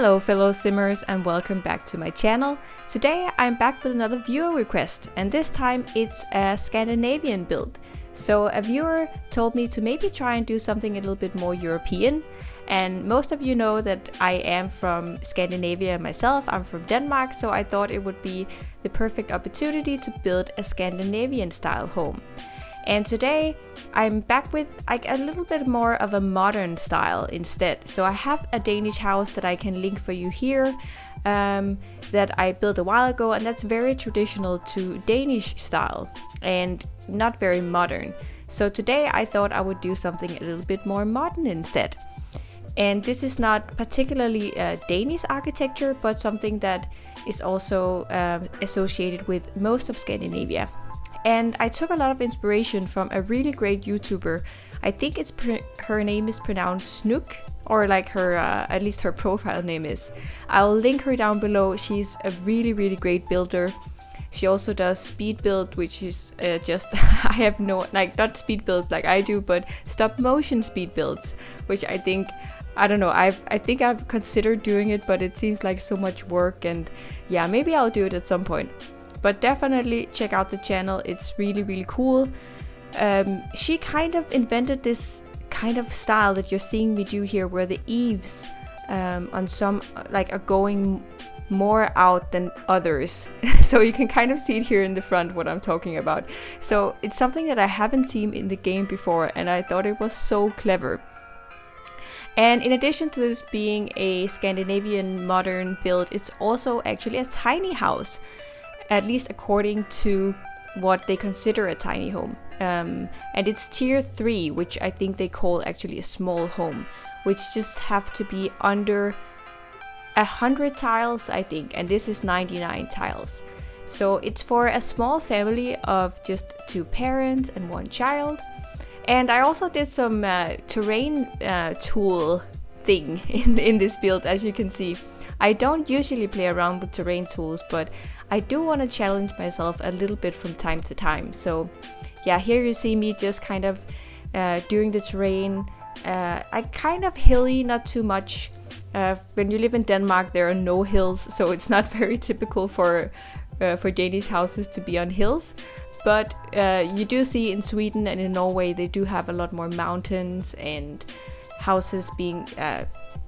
Hello fellow simmers and welcome back to my channel. Today I'm back with another viewer request, and this time it's a Scandinavian build. So a viewer told me to maybe try and do something a little bit more European, and most of you know that I am from Scandinavia myself. I'm from Denmark, so I thought it would be the perfect opportunity to build a Scandinavian style home. And today I'm back with like a little bit more of a modern style instead. So I have a Danish house that I can link for you here that I built a while ago, and that's very traditional to Danish style and not very modern. So today I thought I would do something a little bit more modern instead. And this is not particularly Danish architecture, but something that is also associated with most of Scandinavia. And I took a lot of inspiration from a really great YouTuber. I think her name is pronounced Snook, or like her, at least her profile name is. I'll link her down below. She's a really great builder. She also does speed build, which is just, I have no, like not speed builds like I do, but stop motion speed builds, which I think, I don't know, I think I've considered doing it, but it seems like so much work, and yeah, maybe I'll do it at some point. But definitely check out the channel, it's really cool. She kind of invented this kind of style that you're seeing me do here, where the eaves on some like are going more out than others. So you can kind of see it here in the front what I'm talking about. So it's something that I haven't seen in the game before, and I thought it was so clever. And in addition to this being a Scandinavian modern build, it's also actually a tiny house. At least according to what they consider a tiny home. And it's tier 3, which I think they call actually a small home, which just have to be under 100 tiles, I think, and this is 99 tiles. So it's for a small family of just 2 parents and 1 child. And I also did some terrain tool thing in this build, as you can see. I don't usually play around with terrain tools, but I do want to challenge myself a little bit from time to time. So yeah, here you see me just kind of doing the terrain. I kind of hilly, not too much. When you live in Denmark, there are no hills, so it's not very typical for Danish houses to be on hills. But you do see in Sweden and in Norway, they do have a lot more mountains and houses being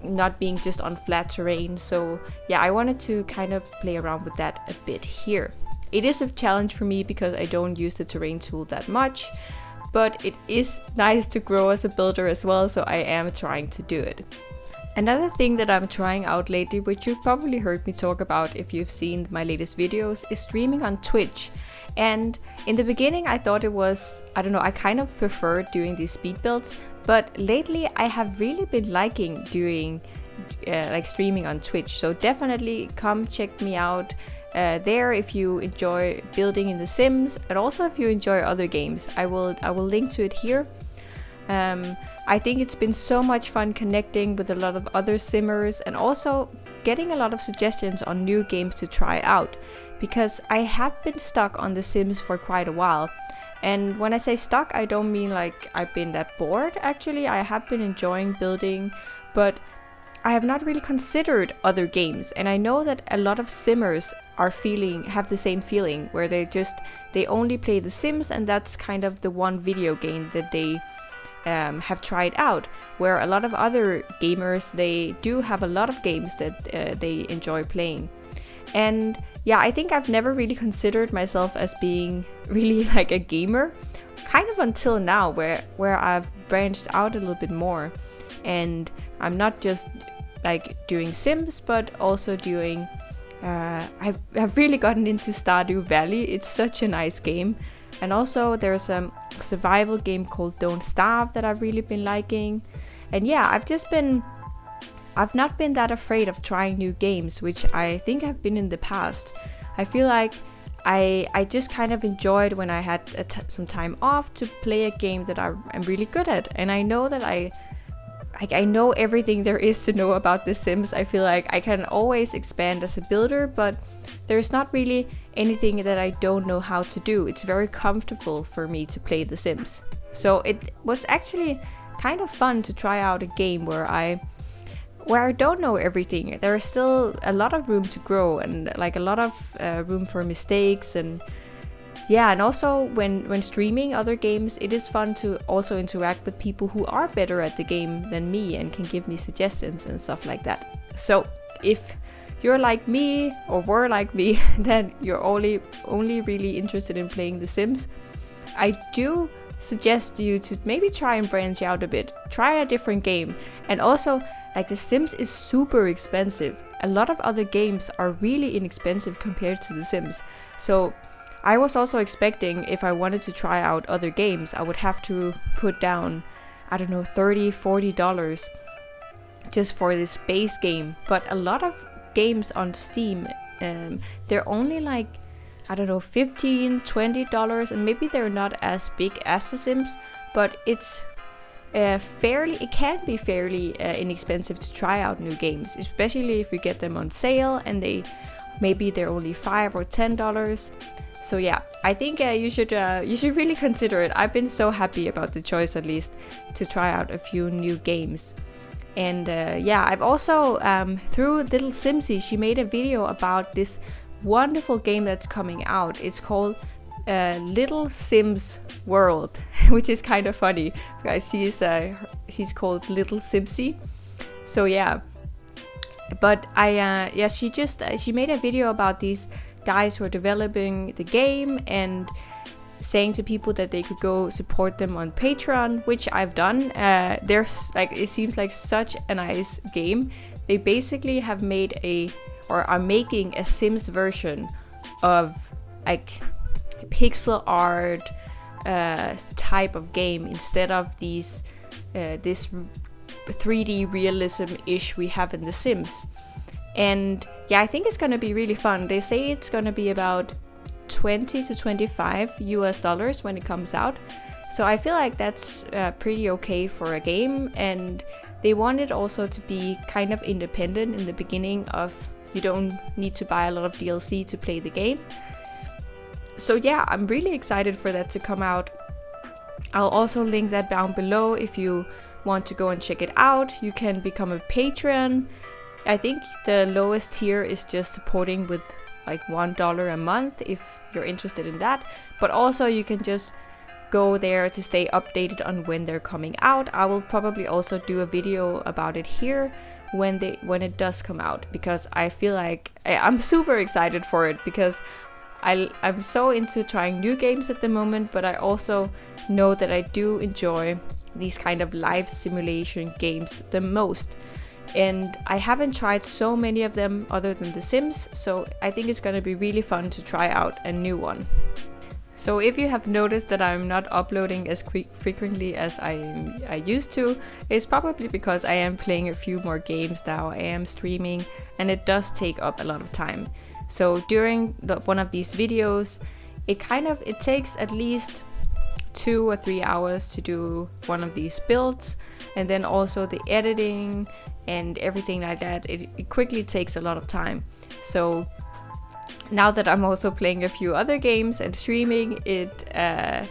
not being just on flat terrain. So yeah, I wanted to kind of play around with that a bit here. It is a challenge for me because I don't use the terrain tool that much, but it is nice to grow as a builder as well, so I am trying to do it. Another thing that I'm trying out lately, which you've probably heard me talk about if you've seen my latest videos, is streaming on Twitch. And in the beginning I thought it was, I don't know, I kind of preferred doing these speed builds, but lately I have really been liking doing like streaming on Twitch. So definitely come check me out there if you enjoy building in The Sims, and also if you enjoy other games. I will link to it here. I think it's been so much fun connecting with a lot of other simmers, and also getting a lot of suggestions on new games to try out, because I have been stuck on The Sims for quite a while. And when I say stuck, I don't mean like I've been that bored. Actually, I have been enjoying building, but I have not really considered other games. And I know that a lot of simmers have the same feeling, where they only play The Sims, and that's kind of the one video game that they have tried out. Where a lot of other gamers, they do have a lot of games that they enjoy playing. And yeah, I think I've never really considered myself as being really like a gamer, kind of until now, where I've branched out a little bit more, and I'm not just like doing Sims, but also doing I've really gotten into Stardew Valley. It's such a nice game. And also there's a survival game called Don't Starve that I've really been liking. And yeah, I've not been that afraid of trying new games, which I think I've been in the past. I feel like I just kind of enjoyed when I had some time off to play a game that I'm really good at. And I know that I know everything there is to know about The Sims. I feel like I can always expand as a builder, but there's not really anything that I don't know how to do. It's very comfortable for me to play The Sims. So it was actually kind of fun to try out a game where I where I don't know everything. There is still a lot of room to grow, and like a lot of room for mistakes. And yeah, and also when streaming other games, it is fun to also interact with people who are better at the game than me and can give me suggestions and stuff like that. So if you're like me or were like me, then you're only really interested in playing The Sims, I do suggest you to maybe try and branch out a bit. Try a different game. And also, like, The Sims is super expensive. A lot of other games are really inexpensive compared to The Sims. So I was also expecting, if I wanted to try out other games, I would have to put down, I don't know, $30-40 just for this base game. But a lot of games on Steam, they're only like, I don't know, $15-20, and maybe they're not as big as The Sims, but it's it can be fairly inexpensive to try out new games, especially if you get them on sale and they're only $5 or $10. So yeah, I think you should really consider it. I've been so happy about the choice, at least, to try out a few new games. And yeah, I've also, through Little Simsy, she made a video about this wonderful game that's coming out. It's called Little Sims World, which is kind of funny because she's called Little Simsy. So yeah, but she made a video about these guys who are developing the game and saying to people that they could go support them on Patreon, which I've done. There's like, it seems like such a nice game. They basically have made are making a Sims version of like pixel art type of game instead of this 3D realism-ish we have in The Sims. And yeah, I think it's gonna be really fun. They say it's gonna be about $20 to $25 when it comes out. So I feel like that's pretty okay for a game, and they want it also to be kind of independent in the beginning of, you don't need to buy a lot of DLC to play the game. So yeah, I'm really excited for that to come out. I'll also link that down below if you want to go and check it out. You can become a patron. I think the lowest tier is just supporting with like $1 a month if you're interested in that. But also you can just go there to stay updated on when they're coming out. I will probably also do a video about it here when it does come out, because I feel like I'm super excited for it, because I'm so into trying new games at the moment, but I also know that I do enjoy these kind of life simulation games the most. And I haven't tried so many of them other than The Sims, so I think it's gonna be really fun to try out a new one. So if you have noticed that I'm not uploading as frequently as I used to, it's probably because I am playing a few more games now. I am streaming, and it does take up a lot of time. So during one of these videos, it takes at least 2 or 3 hours to do one of these builds, and then also the editing and everything like that. It quickly takes a lot of time. So now that I'm also playing a few other games and streaming, I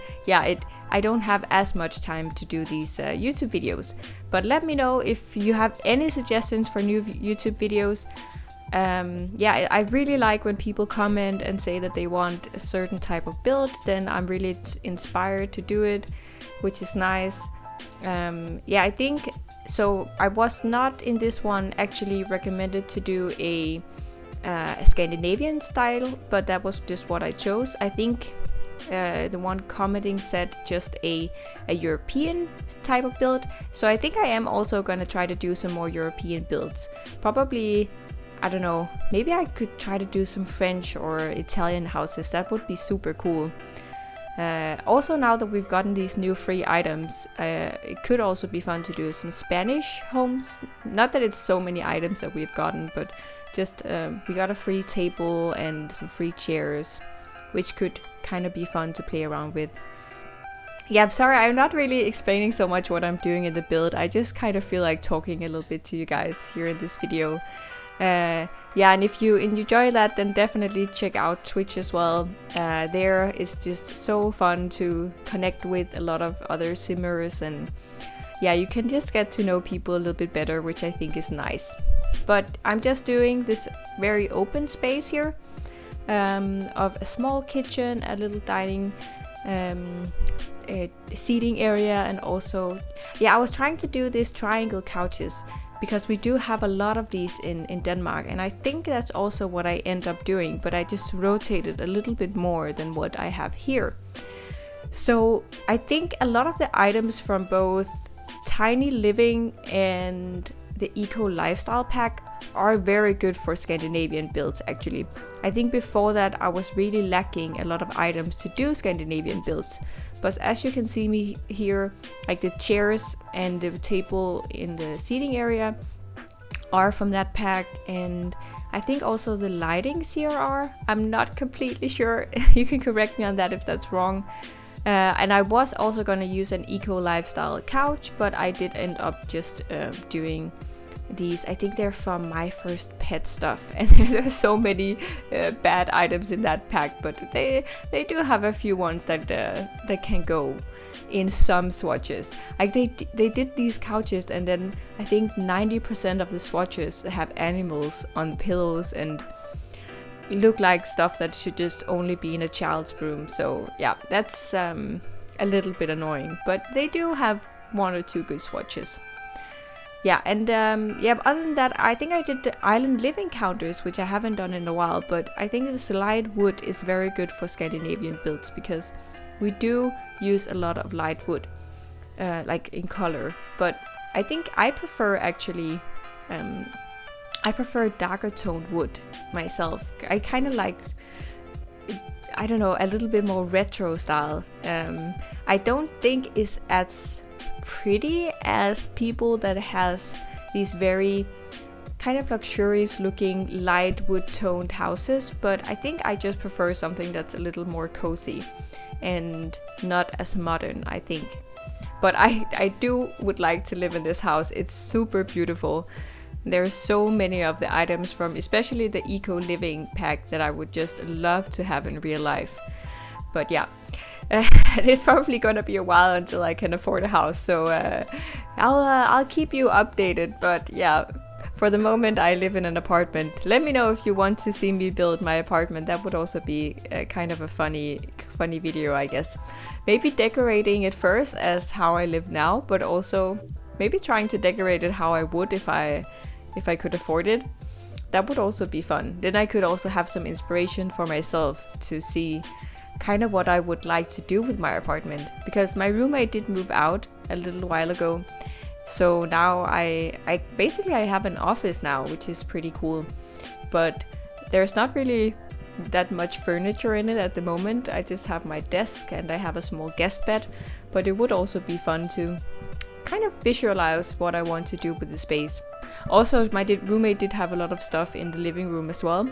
don't have as much time to do these YouTube videos. But let me know if you have any suggestions for new YouTube videos. I really like when people comment and say that they want a certain type of build. Then I'm really inspired to do it, which is nice. I think so. I was not in this one actually recommended to do a Scandinavian style, but that was just what I chose. I think the one commenting said just a European type of build, so I think I am also gonna try to do some more European builds. Probably, I don't know, maybe I could try to do some French or Italian houses. That would be super cool. Also, now that we've gotten these new free items, it could also be fun to do some Spanish homes. Not that it's so many items that we've gotten, but just we got a free table and some free chairs, which could kind of be fun to play around with. Yeah, I'm sorry, I'm not really explaining so much what I'm doing in the build. I just kind of feel like talking a little bit to you guys here in this video. And if you enjoy that, then definitely check out Twitch as well. There it's just so fun to connect with a lot of other simmers, and yeah, you can just get to know people a little bit better, which I think is nice. But I'm just doing this very open space here, of a small kitchen, a little dining a seating area, and also, yeah, I was trying to do these triangle couches because we do have a lot of these in Denmark, and I think that's also what I end up doing, but I just rotated a little bit more than what I have here. So I think a lot of the items from both Tiny Living and the Eco Lifestyle Pack are very good for Scandinavian builds actually. I think before that I was really lacking a lot of items to do Scandinavian builds. But as you can see me here, like the chairs and the table in the seating area are from that pack, and I think also the lightings here are. I'm not completely sure. You can correct me on that if that's wrong. And I was also going to use an Eco Lifestyle couch, but I did end up just doing these. I think they're from My First Pet stuff, and there's so many bad items in that pack, but they do have a few ones that can go in some swatches. Like they did these couches, and then I think 90% of the swatches have animals on pillows and look like stuff that should just only be in a child's room. So yeah, that's a little bit annoying, but they do have one or two good swatches. Yeah, and yeah, other than that, I think I did the island living counters, which I haven't done in a while, but I think the light wood is very good for Scandinavian builds because we do use a lot of light wood, like in color. But I think I prefer actually, I prefer darker toned wood myself. I kind of like, I don't know, a little bit more retro style. I don't think it's as pretty as people that has these very kind of luxurious looking light wood toned houses, but I think I just prefer something that's a little more cozy and not as modern, I think. But I would like to live in this house. It's super beautiful. There's so many of the items from especially the Eco Living pack that I would just love to have in real life. But yeah, it's probably gonna be a while until I can afford a house, so I'll keep you updated. But yeah, for the moment I live in an apartment. Let me know if you want to see me build my apartment. That would also be kind of a funny video, I guess. Maybe decorating it first as how I live now, but also maybe trying to decorate it how I would if I could afford it. That would also be fun. Then I could also have some inspiration for myself to see kind of what I would like to do with my apartment, because my roommate did move out a little while ago. So now I basically have an office now, which is pretty cool. But there's not really that much furniture in it at the moment. I just have my desk and I have a small guest bed, but it would also be fun to kind of visualize what I want to do with the space. Also, my roommate did have a lot of stuff in the living room as well.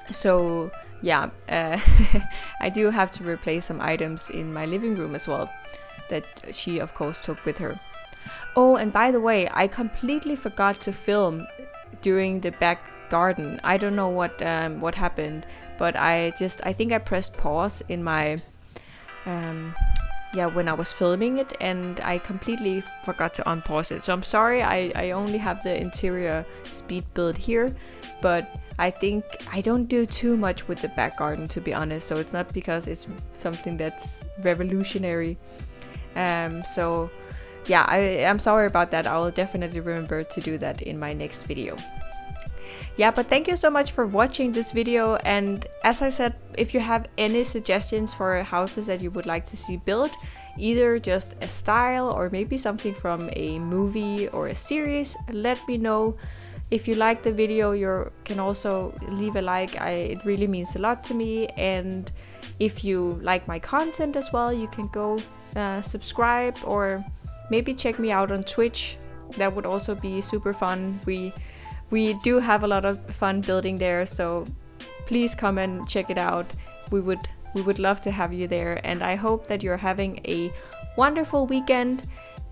So yeah, I do have to replace some items in my living room as well that she of course took with her. Oh, and by the way, I completely forgot to film during the back garden. I don't know what happened, but I think I pressed pause in my when I was filming it, and I completely forgot to unpause it. So I'm sorry, I only have the interior speed build here, but I think I don't do too much with the back garden, to be honest, so it's not because it's something that's revolutionary. So yeah, I'm sorry about that. I will definitely remember to do that in my next video. Yeah, but thank you so much for watching this video, and as I said, if you have any suggestions for houses that you would like to see built, either just a style or maybe something from a movie or a series, let me know. If you like the video, you can also leave a like. It really means a lot to me, and if you like my content as well, you can go subscribe or maybe check me out on Twitch. That would also be super fun. We do have a lot of fun building there, so please come and check it out. We would love to have you there, and I hope that you're having a wonderful weekend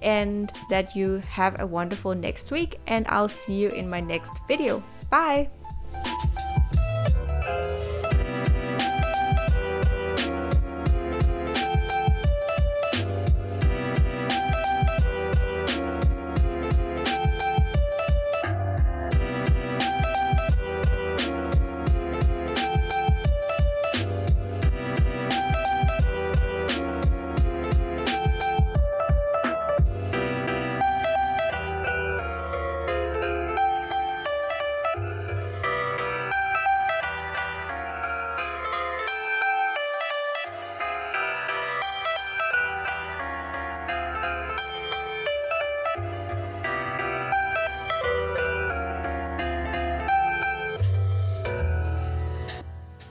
and that you have a wonderful next week, and I'll see you in my next video. Bye!